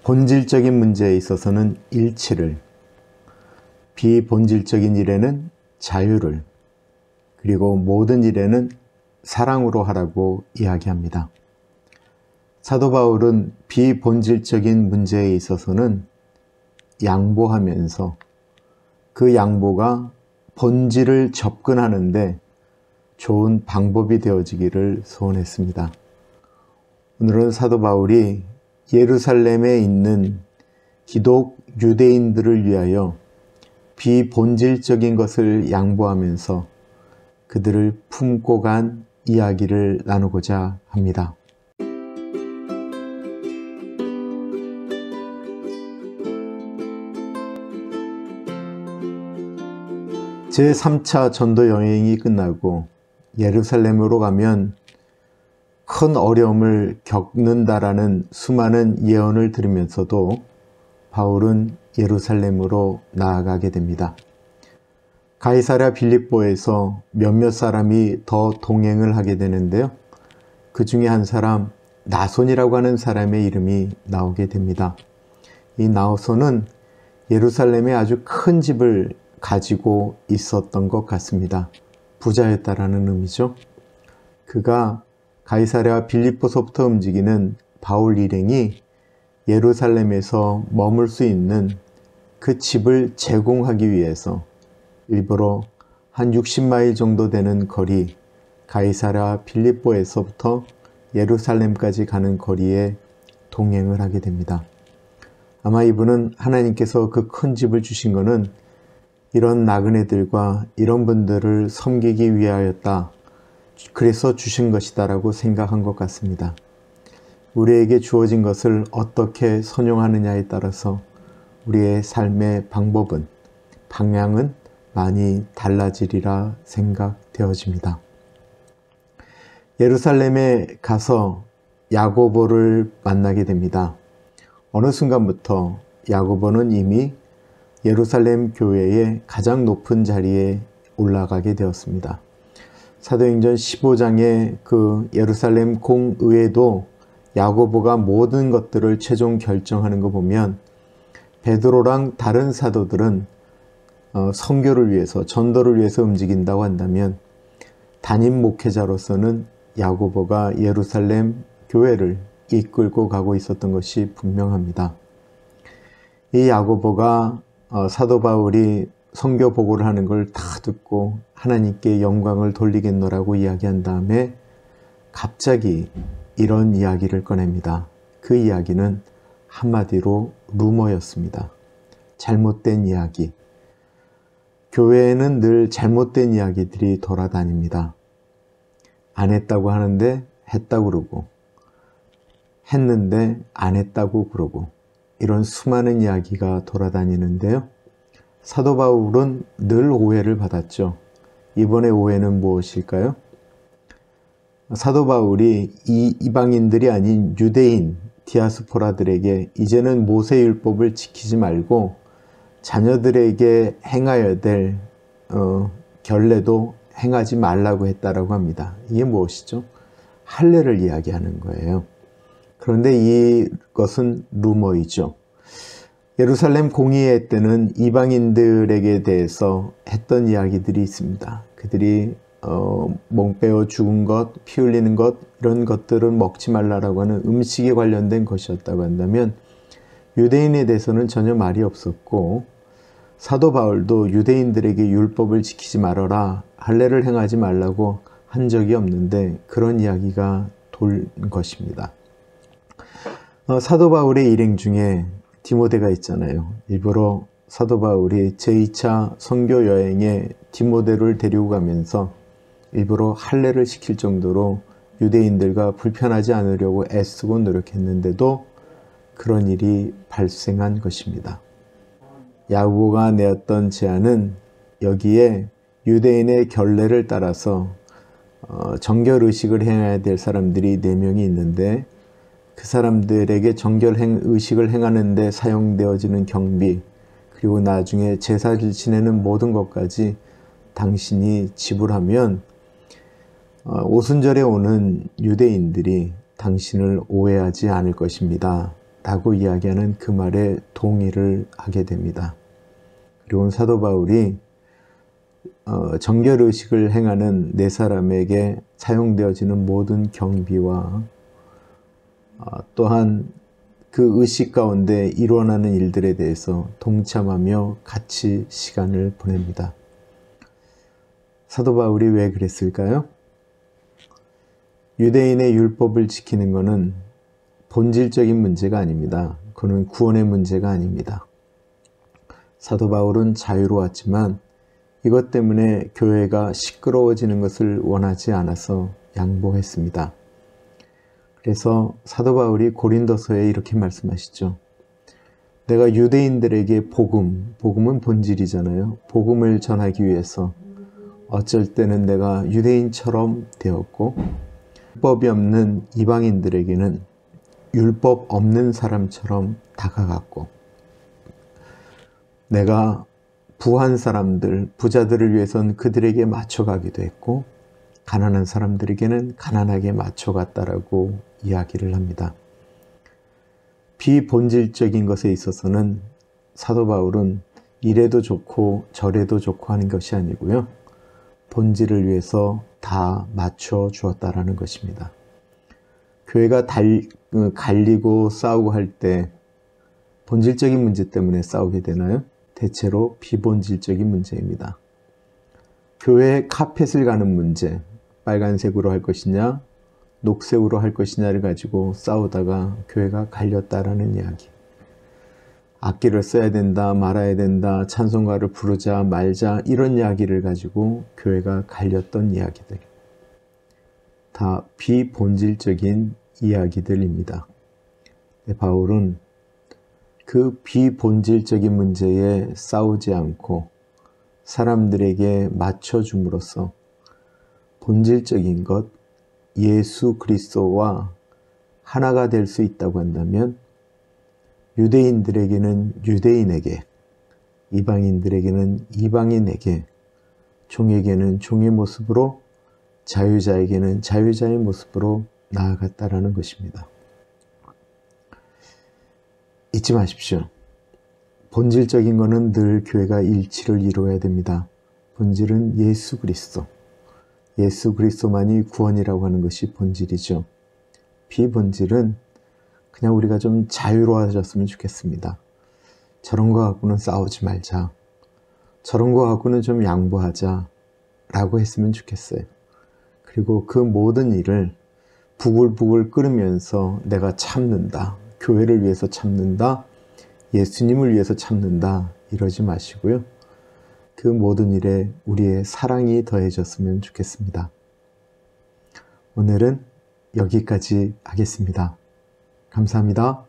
본질적인 문제에 있어서는 일치를, 비본질적인 일에는 자유를, 그리고 모든 일에는 사랑으로 하라고 이야기합니다. 사도 바울은 비본질적인 문제에 있어서는 양보하면서 그 양보가 본질을 접근하는데 좋은 방법이 되어지기를 소원했습니다. 오늘은 사도 바울이 예루살렘에 있는 기독 유대인들을 위하여 비본질적인 것을 양보하면서 그들을 품고 간 이야기를 나누고자 합니다. 제3차 전도 여행이 끝나고 예루살렘으로 가면 큰 어려움을 겪는다라는 수많은 예언을 들으면서도 바울은 예루살렘으로 나아가게 됩니다. 가이사랴 빌립보에서 몇몇 사람이 더 동행을 하게 되는데요. 그 중에 한 사람, 나손이라고 하는 사람의 이름이 나오게 됩니다. 이 나손은 예루살렘에 아주 큰 집을 가지고 있었던 것 같습니다. 부자였다라는 의미죠. 그가 가이사랴 빌립보서부터 움직이는 바울 일행이 예루살렘에서 머물 수 있는 그 집을 제공하기 위해서 일부러 한 60마일 정도 되는 거리, 가이사랴 빌립보에서부터 예루살렘까지 가는 거리에 동행을 하게 됩니다. 아마 이분은 하나님께서 그 큰 집을 주신 것은 이런 나그네들과 이런 분들을 섬기기 위하였다. 그래서 주신 것이다 라고 생각한 것 같습니다. 우리에게 주어진 것을 어떻게 선용하느냐에 따라서 우리의 삶의 방법은, 방향은 많이 달라지리라 생각되어집니다. 예루살렘에 가서 야고보를 만나게 됩니다. 어느 순간부터 야고보는 이미 예루살렘 교회의 가장 높은 자리에 올라가게 되었습니다. 사도행전 15장의 그 예루살렘 공의회도 야고보가 모든 것들을 최종 결정하는 거 보면 베드로랑 다른 사도들은 선교를 위해서, 전도를 위해서 움직인다고 한다면 담임 목회자로서는 야고보가 예루살렘 교회를 이끌고 가고 있었던 것이 분명합니다. 이 야고보가 사도 바울이 선교 보고를 하는 걸 다 듣고 하나님께 영광을 돌리겠노라고 이야기한 다음에 갑자기 이런 이야기를 꺼냅니다. 그 이야기는 한마디로 루머였습니다. 잘못된 이야기. 교회에는 늘 잘못된 이야기들이 돌아다닙니다. 안 했다고 하는데 했다고 그러고, 했는데 안 했다고 그러고, 이런 수많은 이야기가 돌아다니는데요. 사도 바울은 늘 오해를 받았죠. 이번의 오해는 무엇일까요? 사도 바울이 이 이방인들이 아닌 유대인 디아스포라들에게 이제는 모세율법을 지키지 말고 자녀들에게 행하여야 될 결례도 행하지 말라고 했다라고 합니다. 이게 무엇이죠? 할례를 이야기하는 거예요. 그런데 이것은 루머이죠. 예루살렘 공의회 때는 이방인들에게 대해서 했던 이야기들이 있습니다. 그들이 멍 빼어 죽은 것, 피 흘리는 것, 이런 것들은 먹지 말라라고 하는 음식에 관련된 것이었다고 한다면 유대인에 대해서는 전혀 말이 없었고, 사도 바울도 유대인들에게 율법을 지키지 말아라, 할례를 행하지 말라고 한 적이 없는데 그런 이야기가 돌 것입니다. 사도 바울의 일행 중에 디모데가 있잖아요. 일부러 사도 바울이 제2차 선교 여행에 디모데를 데리고 가면서 일부러 할례를 시킬 정도로 유대인들과 불편하지 않으려고 애쓰고 노력했는데도 그런 일이 발생한 것입니다. 야고보가 내었던 제안은 여기에 유대인의 결례를 따라서 정결의식을 행해야 될 사람들이 4명이 있는데 그 사람들에게 정결의식을 행하는 데 사용되어지는 경비, 그리고 나중에 제사를 지내는 모든 것까지 당신이 지불하면 오순절에 오는 유대인들이 당신을 오해하지 않을 것입니다. 라고 이야기하는 그 말에 동의를 하게 됩니다. 그리고 사도 바울이 정결의식을 행하는 네 사람에게 사용되어지는 모든 경비와 또한 그 의식 가운데 일어나는 일들에 대해서 동참하며 같이 시간을 보냅니다. 사도 바울이 왜 그랬을까요? 유대인의 율법을 지키는 것은 본질적인 문제가 아닙니다. 그건 구원의 문제가 아닙니다. 사도 바울은 자유로웠지만 이것 때문에 교회가 시끄러워지는 것을 원하지 않아서 양보했습니다. 그래서 사도 바울이 고린도서에 이렇게 말씀하시죠. 내가 유대인들에게 복음은 본질이잖아요. 복음을 전하기 위해서 어쩔 때는 내가 유대인처럼 되었고 율법이 없는 이방인들에게는 율법 없는 사람처럼 다가갔고 내가 부한 사람들, 부자들을 위해서는 그들에게 맞춰가기도 했고 가난한 사람들에게는 가난하게 맞춰갔다라고 이야기를 합니다. 비본질적인 것에 있어서는 사도 바울은 이래도 좋고 저래도 좋고 하는 것이 아니고요. 본질을 위해서 다 맞춰 주었다라는 것입니다. 교회가 갈리고 싸우고 할 때 본질적인 문제 때문에 싸우게 되나요? 대체로 비본질적인 문제입니다. 교회에 카펫을 가는 문제, 빨간색으로 할 것이냐, 녹색으로 할 것이냐를 가지고 싸우다가 교회가 갈렸다라는 이야기. 악기를 써야 된다, 말아야 된다, 찬송가를 부르자, 말자 이런 이야기를 가지고 교회가 갈렸던 이야기들. 다 비본질적인 이야기들입니다. 바울은 그 비본질적인 문제에 싸우지 않고 사람들에게 맞춰줌으로써 본질적인 것, 예수 그리스도와 하나가 될 수 있다고 한다면 유대인들에게는 유대인에게, 이방인들에게는 이방인에게, 종에게는 종의 모습으로, 자유자에게는 자유자의 모습으로 나아갔다라는 것입니다. 잊지 마십시오. 본질적인 것은 늘 교회가 일치를 이루어야 됩니다. 본질은 예수 그리스도. 예수 그리스도만이 구원이라고 하는 것이 본질이죠. 비본질은 그냥 우리가 좀 자유로워졌으면 좋겠습니다. 저런 거 갖고는 싸우지 말자. 저런 거 갖고는 좀 양보하자. 라고 했으면 좋겠어요. 그리고 그 모든 일을 부글부글 끓으면서 내가 참는다. 교회를 위해서 참는다. 예수님을 위해서 참는다. 이러지 마시고요. 그 모든 일에 우리의 사랑이 더해졌으면 좋겠습니다. 오늘은 여기까지 하겠습니다. 감사합니다.